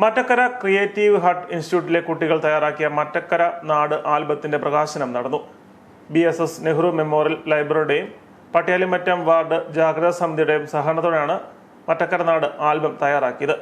Mattakkara creative hut ഇൻസ്റ്റിറ്റ്യൂട്ടിലെ കുട്ടികൾ തയ്യാറാക്കിയ മറ്റക്കര നാട് ആൽബത്തിന്റെ പ്രകാശനം നടന്നു. BSS Nehru memorial ലൈബ്രറിയുടെയും Pattiyalimattom ward ജാഗ്രതാ സമിതിയുടെയും സഹകരണത്തോടെയാണ് മറ്റക്കര നാട് ആൽബം തയ്യാറാക്കിയത്.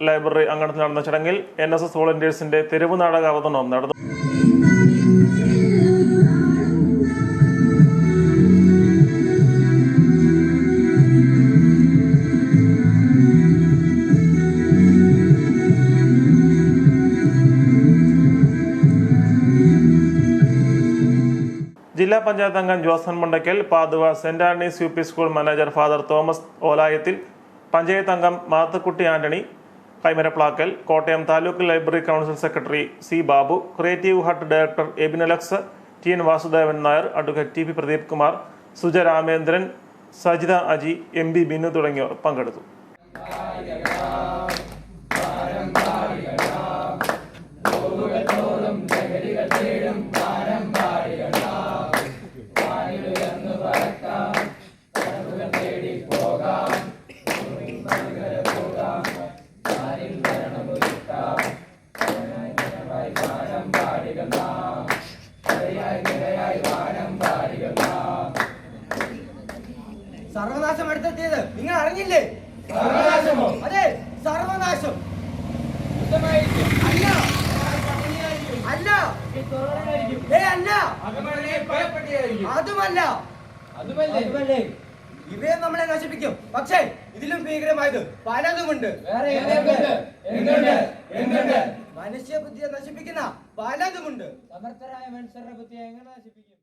ലൈബ്രറി അങ്കണത്തിൽ നടന്ന ചടങ്ങിൽ NSS വോളണ്ടിയേഴ്സിന്റെ തെരുവ് നാടക അവതരണം നടന്നു. ജില്ലാ പഞ്ചായത്ത് അംഗം Josan Mandaykkal, Pathuva saint Antony's UP school manager father Thomas Olayathil, panchayat അംഗം Mathakutty Antony Kaimaraplackal, Kottayam taluk library council secretary C. Babu, creative hut director Ebin Alex, TN Vasudevan Nair, advocate TP Pradeep Kumar, Suja Ramendran, Sajitha Aji, MB Binu തുടങ്ങിയവർ പങ്കെടുത്തു. സർവനാശം എടുത്തെത്തിയത് നിങ്ങൾ അറിഞ്ഞില്ലേ? സർവനാശമോ? അതെ, സർവനാശം. അല്ല അല്ല അതുമല്ല, ഇവയെ നമ്മളെ നശിപ്പിക്കും. പക്ഷേ ഇതിലും ഭീകരമായത് പലതുമുണ്ട്. മനുഷ്യ ബുദ്ധിയെ നശിപ്പിക്കുന്ന പലതുമുണ്ട്. സമർത്ഥരായ മനുഷ്യരുടെ ബുദ്ധിയെ എങ്ങനെ നശിപ്പിക്കും?